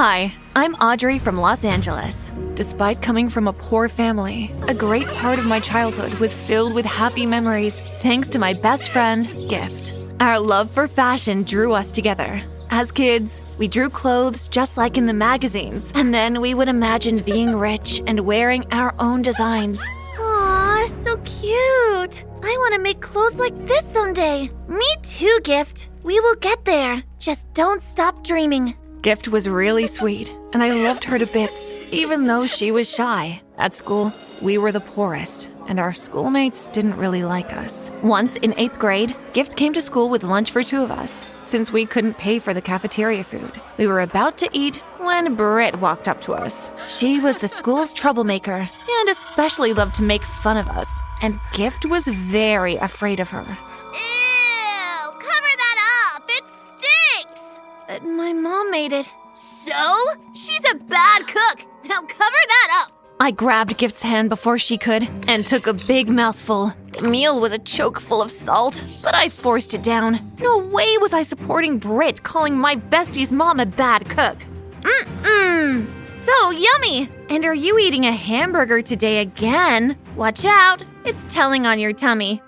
Hi, I'm Audrey from Los Angeles. Despite coming from a poor family, a great part of my childhood was filled with happy memories thanks to my best friend, Gift. Our love for fashion drew us together. As kids, we drew clothes just like in the magazines, and then we would imagine being rich and wearing our own designs. Aw, so cute! I want to make clothes like this someday. Me too, Gift. We will get there. Just don't stop dreaming. Gift was really sweet, and I loved her to bits, even though she was shy. At school, we were the poorest, and our schoolmates didn't really like us. Once in 8th grade, Gift came to school with lunch for 2 of us, since we couldn't pay for the cafeteria food. We were about to eat when Britt walked up to us. She was the school's troublemaker, and especially loved to make fun of us, and Gift was very afraid of her. Ew! Cover that up! It stinks! My mom made it. So? She's a bad cook! Now cover that up! I grabbed Gift's hand before she could and took a big mouthful. The meal was a choke full of salt, but I forced it down. No way was I supporting Britt calling my bestie's mom a bad cook. So yummy! And are you eating a hamburger today again? Watch out, it's telling on your tummy.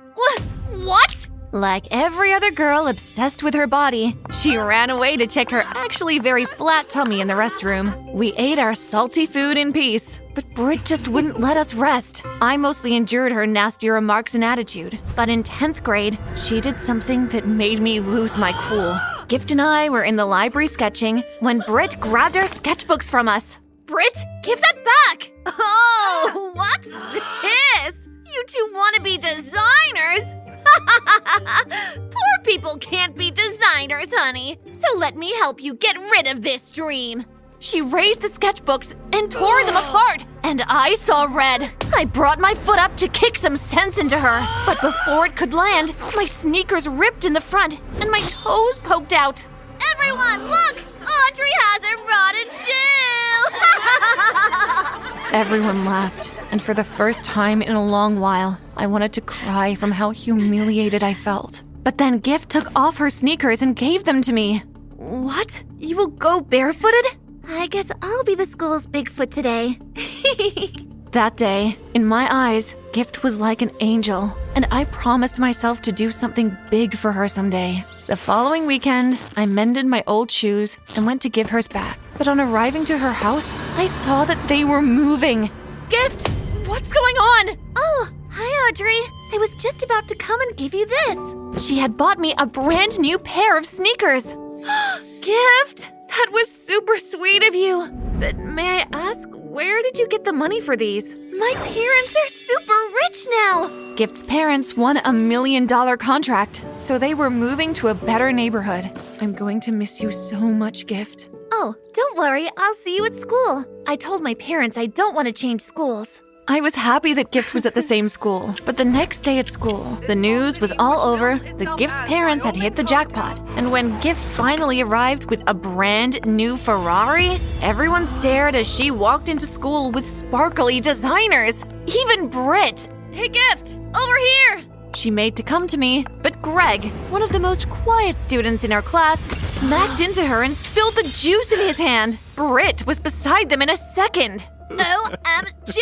What? Like every other girl obsessed with her body, she ran away to check her actually very flat tummy in the restroom. We ate our salty food in peace, but Britt just wouldn't let us rest. I mostly endured her nasty remarks and attitude, but in 10th grade, she did something that made me lose my cool. Gift and I were in the library sketching when Britt grabbed our sketchbooks from us. Britt, give that back! Oh, what's this? You two want to be designers? Poor people can't be designers, honey. So let me help you get rid of this dream. She raised the sketchbooks and tore them apart, and I saw red. I brought my foot up to kick some sense into her, but before it could land, my sneakers ripped in the front and my toes poked out. Everyone, look! Audrey has a rotten shoe! Everyone laughed, and for the first time in a long while, I wanted to cry from how humiliated I felt. But then Gift took off her sneakers and gave them to me. What? You will go barefooted? I guess I'll be the school's Bigfoot today. That day, in my eyes, Gift was like an angel, and I promised myself to do something big for her someday. The following weekend, I mended my old shoes and went to give hers back. But on arriving to her house, I saw that they were moving. Gift, what's going on? Oh, hi, Audrey. I was just about to come and give you this. She had bought me a brand new pair of sneakers. Gift, that was super sweet of you. But may I ask, where did you get the money for these? My parents are super rich now. Gift's parents won $1 million contract, so they were moving to a better neighborhood. I'm going to miss you so much, Gift. Oh, don't worry, I'll see you at school. I told my parents I don't want to change schools. I was happy that Gift was at the same school, but the next day at school, the news was all over that Gift's parents had hit the jackpot. And when Gift finally arrived with a brand new Ferrari, everyone stared as she walked into school with sparkly designers. Even Britt. Hey, Gift, over here! She made to come to me, but Greg, one of the most quiet students in our class, smacked into her and spilled the juice in his hand. Britt was beside them in a second. OMG!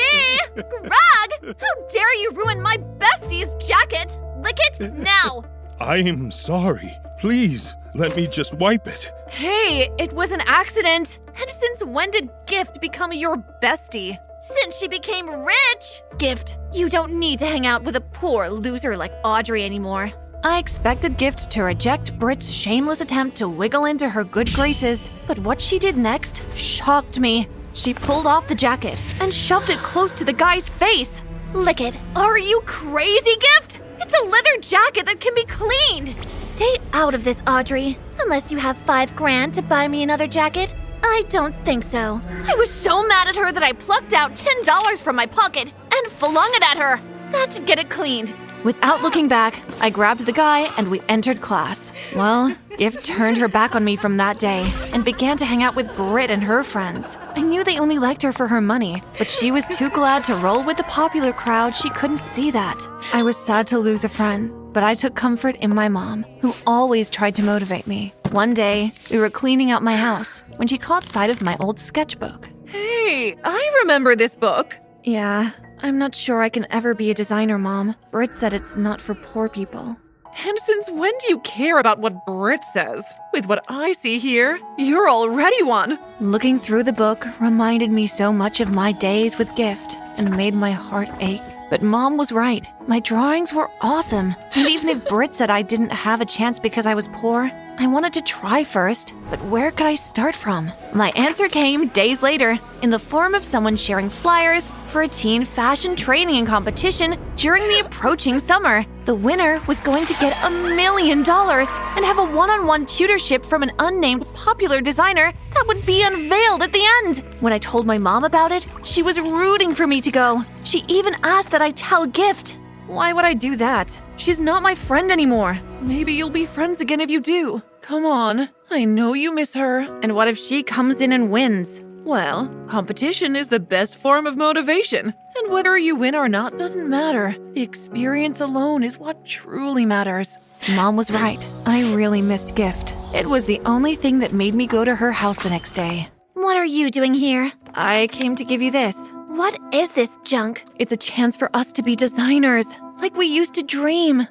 Greg! How dare you ruin my bestie's jacket? Lick it now! I'm sorry. Please, let me just wipe it. Hey, it was an accident. And since when did Gift become your bestie? Since she became rich! Gift, you don't need to hang out with a poor loser like Audrey anymore. I expected Gift to reject Britt's shameless attempt to wiggle into her good graces, but what she did next shocked me. She pulled off the jacket and shoved it close to the guy's face. Lick it. Are you crazy, Gift? It's a leather jacket that can be cleaned. Stay out of this, Audrey. Unless you have $5 grand to buy me another jacket. I don't think so. I was so mad at her that I plucked out $10 from my pocket and flung it at her. That should get it cleaned. Without looking back, I grabbed the guy and we entered class. Well, Gift turned her back on me from that day and began to hang out with Britt and her friends. I knew they only liked her for her money, but she was too glad to roll with the popular crowd she couldn't see that. I was sad to lose a friend, but I took comfort in my mom, who always tried to motivate me. One day, we were cleaning out my house when she caught sight of my old sketchbook. Hey, I remember this book. Yeah, I'm not sure I can ever be a designer, Mom. Britt said it's not for poor people. And since when do you care about what Britt says? With what I see here, you're already one. Looking through the book reminded me so much of my days with Gift and made my heart ache. But Mom was right. My drawings were awesome. And even if Britt said I didn't have a chance because I was poor, I wanted to try first. But where could I start from? My answer came days later in the form of someone sharing flyers for a teen fashion training competition during the approaching summer. The winner was going to get $1 million and have a one-on-one tutorship from an unnamed popular designer that would be unveiled at the end. When I told my mom about it, she was rooting for me to go. She even asked that I tell Gift. Why would I do that? She's not my friend anymore. Maybe you'll be friends again if you do. Come on, I know you miss her. And what if she comes in and wins? Well, competition is the best form of motivation. And whether you win or not doesn't matter. The experience alone is what truly matters. Mom was right. I really missed Gift. It was the only thing that made me go to her house the next day. What are you doing here? I came to give you this. What is this junk? It's a chance for us to be designers, like we used to dream.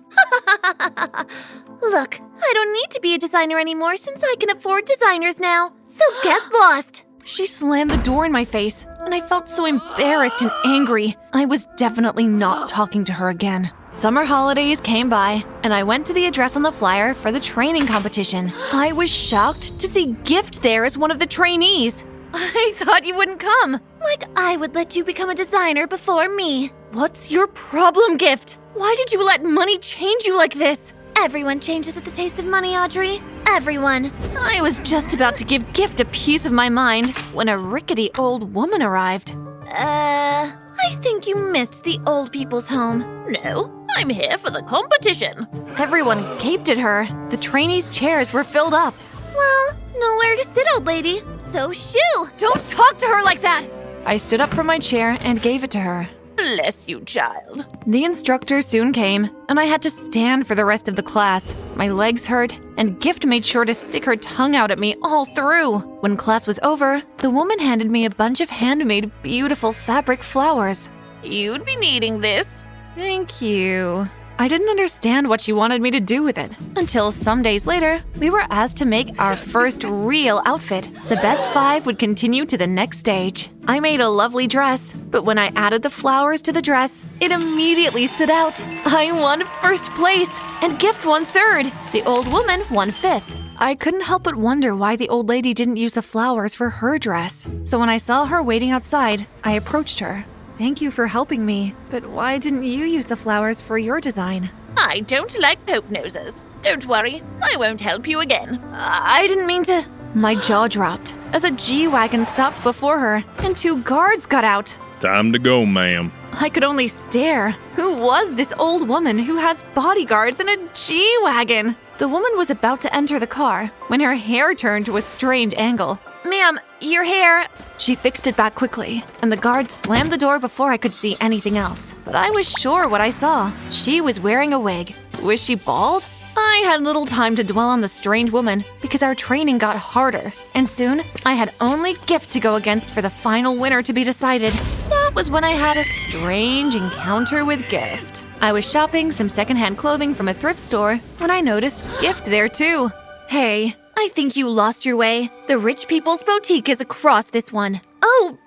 Look, I don't need to be a designer anymore since I can afford designers now. So get lost. She slammed the door in my face, and I felt so embarrassed and angry. I was definitely not talking to her again. Summer holidays came by, and I went to the address on the flyer for the training competition. I was shocked to see Gift there as one of the trainees. I thought you wouldn't come. Like I would let you become a designer before me. What's your problem, Gift? Why did you let money change you like this? Everyone changes at the taste of money, Audrey. Everyone. I was just about to give Gift a piece of my mind when a rickety old woman arrived. I think you missed the old people's home. No, I'm here for the competition. Everyone gaped at her. The trainees' chairs were filled up. Well, nowhere to sit, old lady. So shoo! Don't talk to her like that! I stood up from my chair and gave it to her. Bless you, child. The instructor soon came, and I had to stand for the rest of the class. My legs hurt, and Gift made sure to stick her tongue out at me all through. When class was over, the woman handed me a bunch of handmade, beautiful fabric flowers. You'd be needing this. Thank you. I didn't understand what she wanted me to do with it, until some days later, we were asked to make our first real outfit. The best 5 would continue to the next stage. I made a lovely dress, but when I added the flowers to the dress, it immediately stood out. I won first place, and Gift won third. The old woman won fifth. I couldn't help but wonder why the old lady didn't use the flowers for her dress. So when I saw her waiting outside, I approached her. Thank you for helping me, but why didn't you use the flowers for your design? I don't like poke noses. Don't worry, I won't help you again. I didn't mean to. My jaw dropped as a G-Wagon stopped before her and 2 guards got out. Time to go, ma'am. I could only stare. Who was this old woman who has bodyguards and a G-Wagon? The woman was about to enter the car when her hair turned to a strange angle. Ma'am, your hair... She fixed it back quickly, and the guard slammed the door before I could see anything else. But I was sure what I saw. She was wearing a wig. Was she bald? I had little time to dwell on the strange woman because our training got harder, and soon I had only Gift to go against for the final winner to be decided. That was when I had a strange encounter with Gift. I was shopping some secondhand clothing from a thrift store when I noticed Gift there too. Hey, I think you lost your way. The rich people's boutique is across this one. Oh,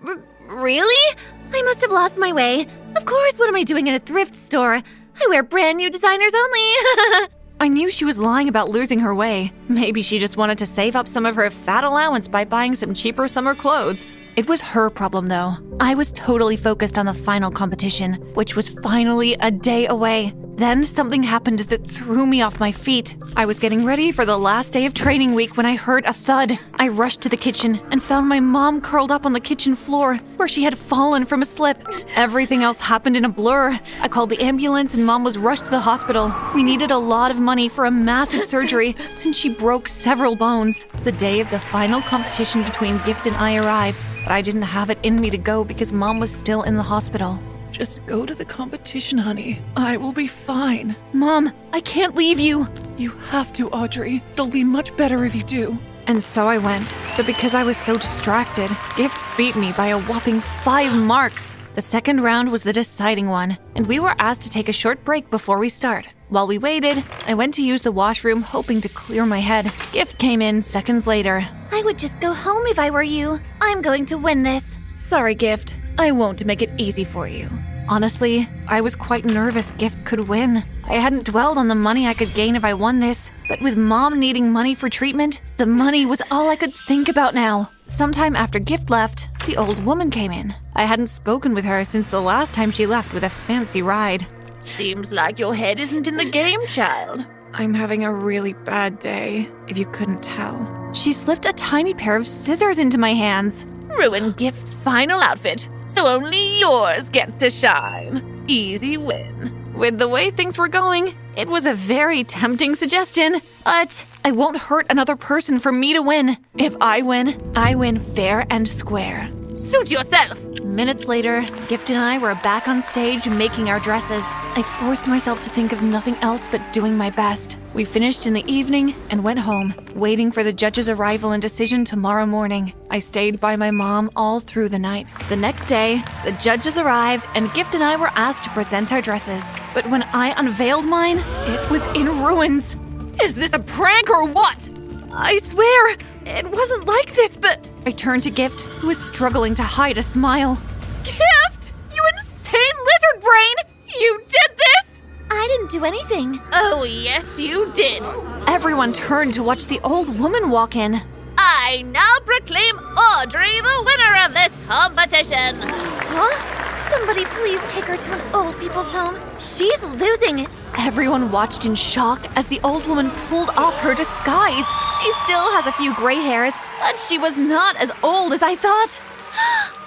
really? I must have lost my way. Of course, what am I doing in a thrift store? I wear brand new designers only. I knew she was lying about losing her way. Maybe she just wanted to save up some of her fat allowance by buying some cheaper summer clothes. It was her problem, though. I was totally focused on the final competition, which was finally a day away. Then something happened that threw me off my feet. I was getting ready for the last day of training week when I heard a thud. I rushed to the kitchen and found my mom curled up on the kitchen floor where she had fallen from a slip. Everything else happened in a blur. I called the ambulance and Mom was rushed to the hospital. We needed a lot of money for a massive surgery since she broke several bones. The day of the final competition between Gift and I arrived, but I didn't have it in me to go because Mom was still in the hospital. Just go to the competition, honey. I will be fine. Mom, I can't leave you. You have to, Audrey. It'll be much better if you do. And so I went. But because I was so distracted, Gift beat me by a whopping 5 marks. The second round was the deciding one, and we were asked to take a short break before we start. While we waited, I went to use the washroom hoping to clear my head. Gift came in seconds later. I would just go home if I were you. I'm going to win this. Sorry, Gift. I won't make it easy for you. Honestly, I was quite nervous Gift could win. I hadn't dwelled on the money I could gain if I won this, but with Mom needing money for treatment, the money was all I could think about now. Sometime after Gift left, the old woman came in. I hadn't spoken with her since the last time she left with a fancy ride. Seems like your head isn't in the game, child. I'm having a really bad day, if you couldn't tell. She slipped a tiny pair of scissors into my hands. Ruin Gift's final outfit, so only yours gets to shine. Easy win. With the way things were going, it was a very tempting suggestion, but I won't hurt another person for me to win. If I win fair and square. Suit yourself! Minutes later, Gift and I were back on stage making our dresses. I forced myself to think of nothing else but doing my best. We finished in the evening and went home, waiting for the judge's arrival and decision tomorrow morning. I stayed by my mom all through the night. The next day, the judges arrived and Gift and I were asked to present our dresses. But when I unveiled mine, it was in ruins. Is this a prank or what? I swear, it wasn't like this, but... I turned to Gift, who was struggling to hide a smile. Gift! You insane lizard brain! You did this! I didn't do anything. Oh, yes, you did. Everyone turned to watch the old woman walk in. I now proclaim Audrey the winner of this competition. Huh? Somebody please take her to an old people's home. She's losing. Everyone watched in shock as the old woman pulled off her disguise. She still has a few gray hairs, but she was not as old as I thought.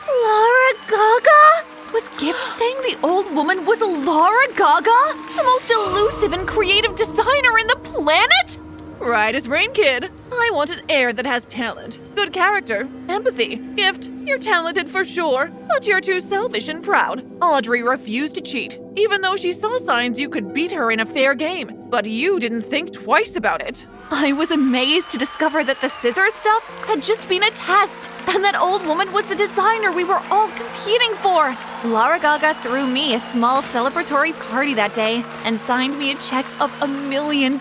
Laura Gaga? Was Gift saying the old woman was Laura Gaga? The most elusive and creative designer in the planet? Right as rain, kid. I want an heir that has talent, good character, empathy. Gift, you're talented for sure, but you're too selfish and proud. Audrey refused to cheat, even though she saw signs you could beat her in a fair game. But you didn't think twice about it. I was amazed to discover that the scissors stuff had just been a test, and that old woman was the designer we were all competing for. Laura Gaga threw me a small celebratory party that day and signed me a check of $1 million.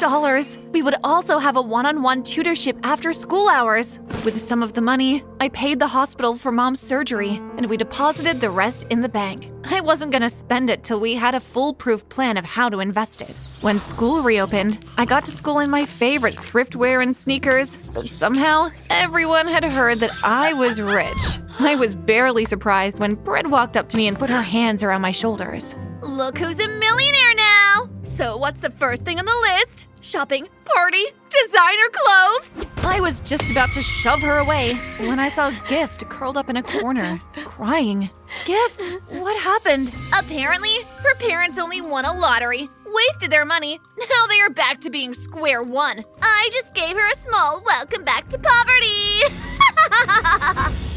We would also have a one-on-one tutorship after school hours. With some of the money, I paid the hospital for Mom's surgery, and we deposited the rest in the bank. I wasn't gonna spend it till we had a foolproof plan of how to invest it. When school reopened, I got to school in my favorite thriftwear and sneakers, but somehow everyone had heard that I was rich. I was barely surprised when Brett walked up to me and put her hands around my shoulders. Look who's a millionaire now. So what's the first thing on the list? Shopping, party, designer clothes? I was just about to shove her away when I saw Gift curled up in a corner, crying. Gift, what happened? Apparently, her parents only won a lottery, wasted their money. Now they are back to being square one. I just gave her a small welcome back to poverty.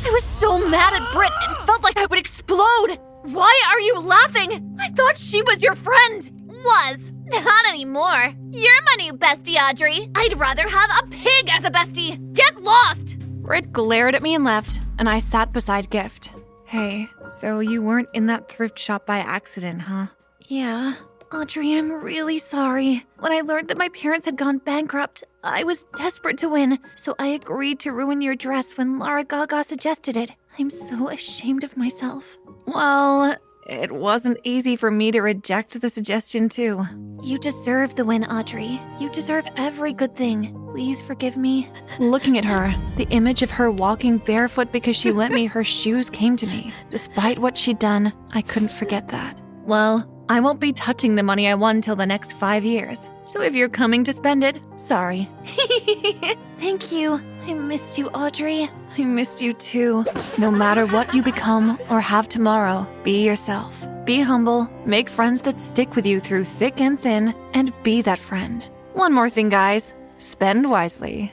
I was so mad at Britt, it felt like I would explode. Why are you laughing? I thought she was your friend. Was. Not anymore. You're my new bestie, Audrey. I'd rather have a pig as a bestie. Get lost! Britt glared at me and left, and I sat beside Gift. Hey, so you weren't in that thrift shop by accident, huh? Yeah. Audrey, I'm really sorry. When I learned that my parents had gone bankrupt, I was desperate to win, so I agreed to ruin your dress when Laura Gaga suggested it. I'm so ashamed of myself. Well, it wasn't easy for me to reject the suggestion, too. You deserve the win, Audrey. You deserve every good thing. Please forgive me. Looking at her, the image of her walking barefoot because she lent me her shoes came to me. Despite what she'd done, I couldn't forget that. Well, I won't be touching the money I won till the next 5 years. So if you're coming to spend it, sorry. Thank you. I missed you, Audrey. I missed you too. No matter what you become or have tomorrow, be yourself. Be humble, make friends that stick with you through thick and thin, and be that friend. One more thing, guys. Spend wisely.